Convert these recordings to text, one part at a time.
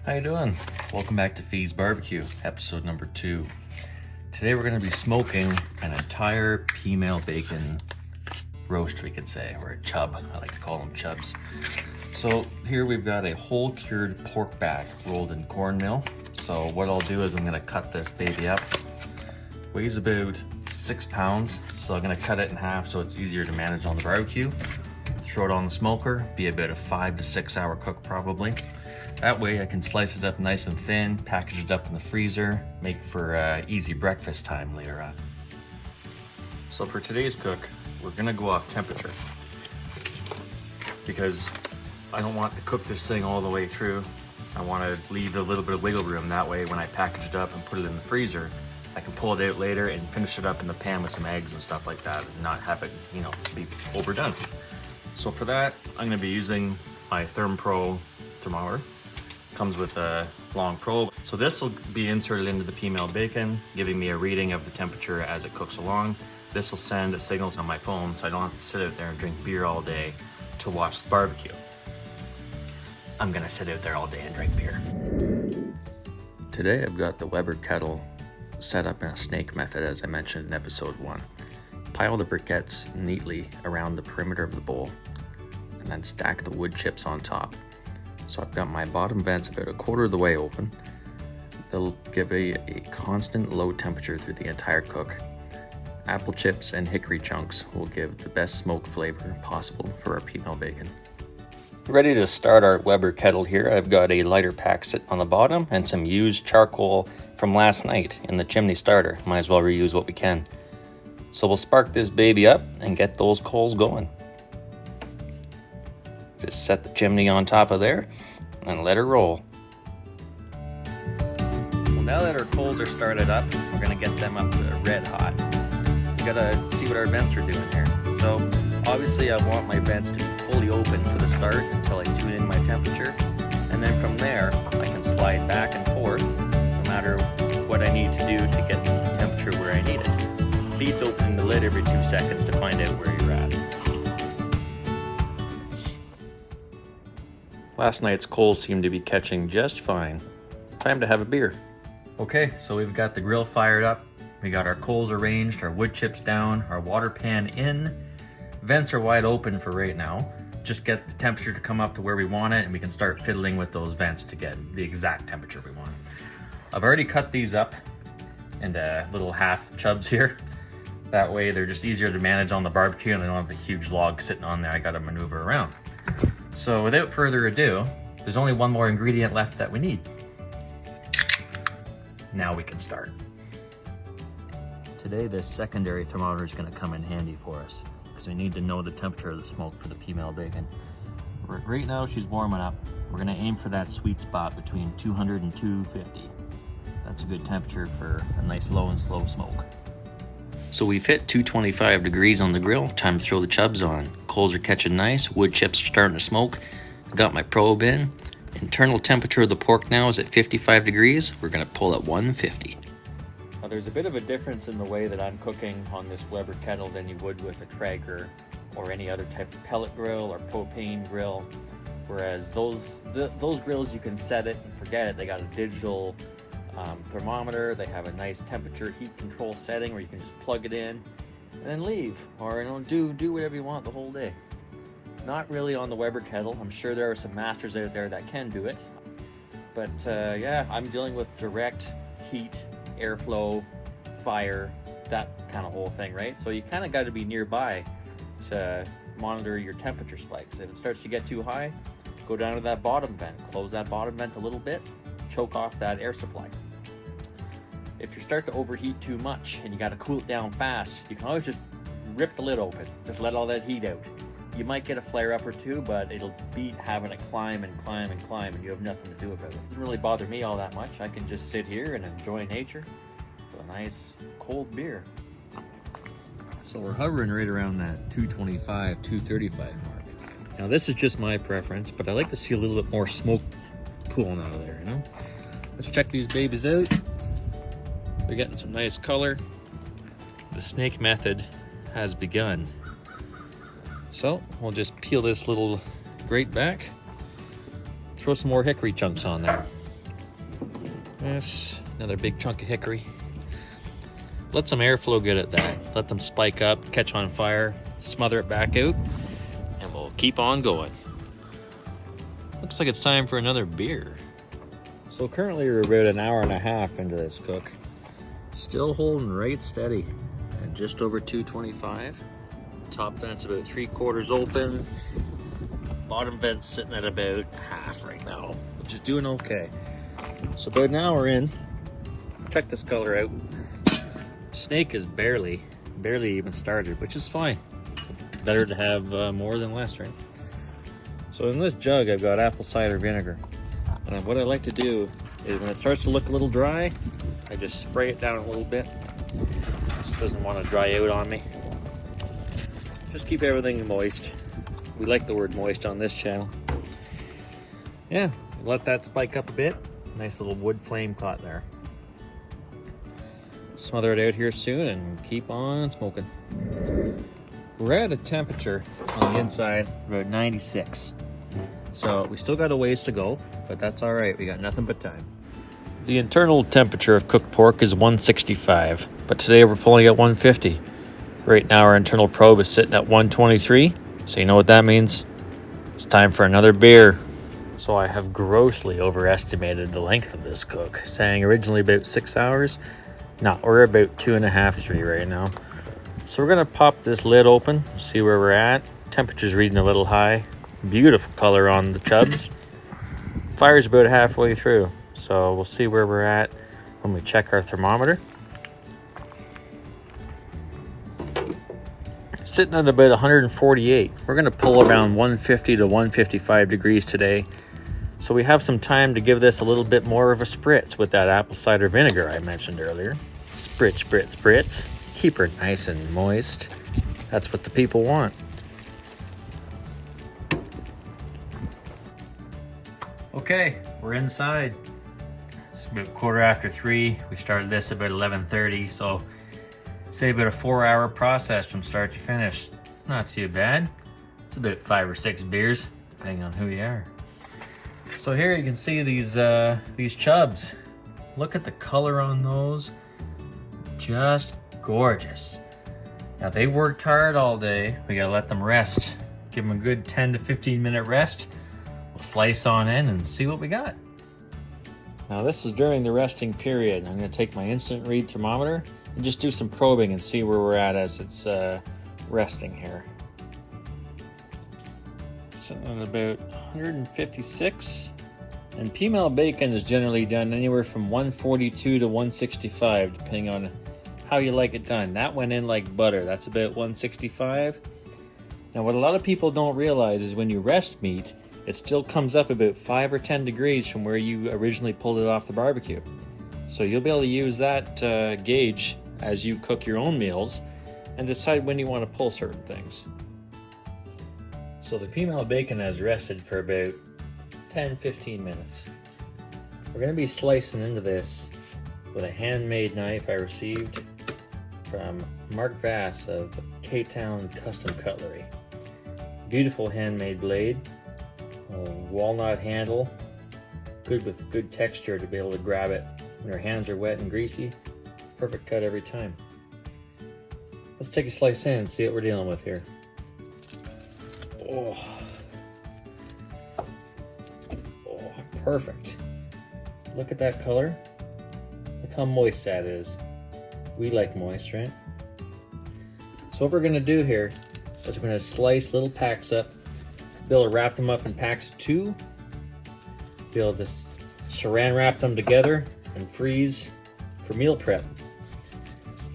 How you doing? Welcome back to Fee's Barbecue, episode number 2. Today we're going to be smoking an entire Peameal bacon roast, we could say, or a chub. I like to call them chubs. So here we've got a whole cured pork back rolled in cornmeal. So what I'll do is I'm going to cut this baby up. Weighs about 6 pounds, so I'm going to cut it in half so it's easier to manage on the barbecue. Throw it on the smoker, be about a 5 to 6 hour cook probably. That way I can slice it up nice and thin, package it up in the freezer, make for easy breakfast time later on. So for today's cook, we're gonna go off temperature because I don't want to cook this thing all the way through. I want to leave a little bit of wiggle room. That way when I package it up and put it in the freezer, I can pull it out later and finish it up in the pan with some eggs and stuff like that and not have it, be overdone. So for that, I'm gonna be using my ThermPro thermometer. Comes with a long probe. So this will be inserted into the Peameal bacon, giving me a reading of the temperature as it cooks along. This will send a signal on my phone so I don't have to sit out there and drink beer all day to watch the barbecue. I'm gonna sit out there all day and drink beer. Today I've got the Weber kettle set up in a snake method, as I mentioned in episode 1. Pile the briquettes neatly around the perimeter of the bowl and then stack the wood chips on top. So I've got my bottom vents about a quarter of the way open. They'll give a constant low temperature through the entire cook. Apple chips and hickory chunks will give the best smoke flavor possible for our Peameal bacon. Ready to start our Weber kettle here. I've got a lighter pack sitting on the bottom and some used charcoal from last night in the chimney starter. Might as well reuse what we can. So we'll spark this baby up and get those coals going. Just set the chimney on top of there and let her roll. Well, now that our coals are started up, we're gonna get them up to red hot. We gotta see what our vents are doing here. So obviously I want my vents to be fully open for the start until I tune in my temperature. And then from there, I can slide back and forth no matter what I need to do to get the temperature where I need it. Beats opening the lid every 2 seconds to find out where you're at. Last night's coals seem to be catching just fine. Time to have a beer. Okay, so we've got the grill fired up. We got our coals arranged, our wood chips down, our water pan in. Vents are wide open for right now. Just get the temperature to come up to where we want it and we can start fiddling with those vents to get the exact temperature we want. I've already cut these up into little half chubs here. That way they're just easier to manage on the barbecue and I don't have the huge log sitting on there I gotta maneuver around. So without further ado, there's only one more ingredient left that we need. Now we can start. Today this secondary thermometer is going to come in handy for us because we need to know the temperature of the smoke for the Peameal bacon. Right now she's warming up. We're going to aim for that sweet spot between 200 and 250. That's a good temperature for a nice low and slow smoke. So we've hit 225 degrees on the grill. Time to throw the chubs on. Coals are catching nice. Wood chips are starting to smoke. I've got my probe in. Internal temperature of the pork now is at 55 degrees. We're going to pull at 150. Now there's a bit of a difference in the way that I'm cooking on this Weber kettle than you would with a Traeger or any other type of pellet grill or propane grill. Whereas those grills, you can set it and forget it. They got a digital thermometer. They have a nice temperature heat control setting where you can just plug it in and then leave, or do whatever you want the whole day. Not really on the Weber kettle. I'm sure there are some masters out there that can do it, but yeah, I'm dealing with direct heat, airflow, fire, that kind of whole thing, right? So you kind of got to be nearby to monitor your temperature spikes. If it starts to get too high, go down to that bottom vent, close that bottom vent a little bit, choke off that air supply. If you start to overheat too much and you got to cool it down fast, you can always just rip the lid open, just let all that heat out. You might get a flare up or two, but it'll beat having it climb and climb and climb and you have nothing to do about it. It doesn't really bother me all that much. I can just sit here and enjoy nature with a nice cold beer. So we're hovering right around that 225, 235 mark. Now this is just my preference, but I like to see a little bit more smoke pooling out of there, Let's check these babies out. They're getting some nice color. The snake method has begun. So we'll just peel this little grate back, throw some more hickory chunks on there. This, another big chunk of hickory. Let some airflow get at that. Let them spike up, catch on fire, smother it back out, and we'll keep on going. Looks like it's time for another beer. So currently we're about an hour and a half into this cook. Still holding right steady at just over 225. Top vent's about 3/4 open. Bottom vent's sitting at about half right now, which is doing okay. So about an hour in, check this color out. Snake is barely even started, which is fine. Better to have more than less, right? So in this jug, I've got apple cider vinegar. And what I like to do is when it starts to look a little dry, I just spray it down a little bit. It doesn't want to dry out on me. Just keep everything moist. We like the word moist on this channel. Yeah, let that spike up a bit. Nice little wood flame caught there. Smother it out here soon and keep on smoking. We're at a temperature on the inside about 96. So we still got a ways to go, but that's all right. We got nothing but time. The internal temperature of cooked pork is 165, but today we're pulling at 150. Right now our internal probe is sitting at 123, so you know what that means? It's time for another beer. So I have grossly overestimated the length of this cook, saying originally about 6 hours. No, we're about 2.5, 3 right now. So we're gonna pop this lid open, see where we're at. Temperature's reading a little high. Beautiful color on the chubs. Fire's about halfway through, so we'll see where we're at when we check our thermometer. Sitting at about 148. We're gonna pull around 150 to 155 degrees today. So we have some time to give this a little bit more of a spritz with that apple cider vinegar I mentioned earlier. Spritz, spritz, spritz. Keep her nice and moist. That's what the people want. Okay, we're inside. It's about 3:15. We started this about 11:30, so say about a 4-hour process from start to finish. Not too bad. It's about 5 or 6 beers, depending on who you are. So here you can see these chubs. Look at the color on those. Just gorgeous. Now they've worked hard all day. We gotta let them rest. Give them a good 10 to 15 minute rest. We'll slice on in and see what we got. Now this is during the resting period. I'm gonna take my instant read thermometer and just do some probing and see where we're at as it's resting here. Sitting at about 156. And Peameal bacon is generally done anywhere from 142 to 165, depending on how you like it done. That went in like butter. That's about 165. Now what a lot of people don't realize is when you rest meat, it still comes up about 5 or 10 degrees from where you originally pulled it off the barbecue. So you'll be able to use that gauge as you cook your own meals and decide when you want to pull certain things. So the Peameal bacon has rested for about 10-15 minutes. We're going to be slicing into this with a handmade knife I received from Mark Vass of K-Town Custom Cutlery. Beautiful handmade blade, a walnut handle, good with good texture to be able to grab it when your hands are wet and greasy. Perfect cut every time. Let's take a slice in and see what we're dealing with here. Oh, perfect. Look at that color. Look how moist that is. We like moist, right? So what we're gonna do here is we're gonna slice little packs up, be able to wrap them up in packs of 2, be able to saran wrap them together and freeze for meal prep.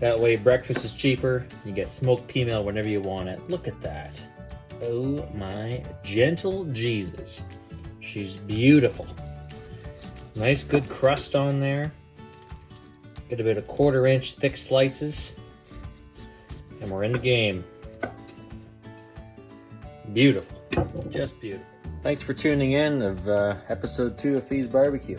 That way breakfast is cheaper, you get smoked Peameal whenever you want it. Look at that. Oh my gentle Jesus. She's beautiful. Nice good crust on there. Get about a 1/4 inch thick slices. And we're in the game. Beautiful, just beautiful. Thanks for tuning in of episode 2 of Fee's Barbecue.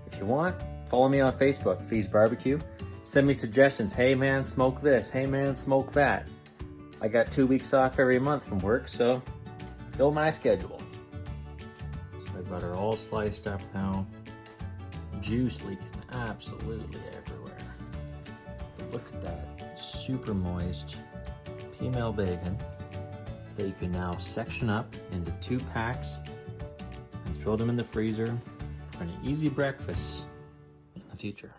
If you want, follow me on Facebook, Fee's Barbecue. Send me suggestions. Hey man, smoke this. Hey man, smoke that. I got 2 weeks off every month from work, so fill my schedule. So I've got her all sliced up now. juice leaking absolutely everywhere. But look at that super moist Peameal bacon that you can now section up into 2 packs and throw them in the freezer for an easy breakfast in the future.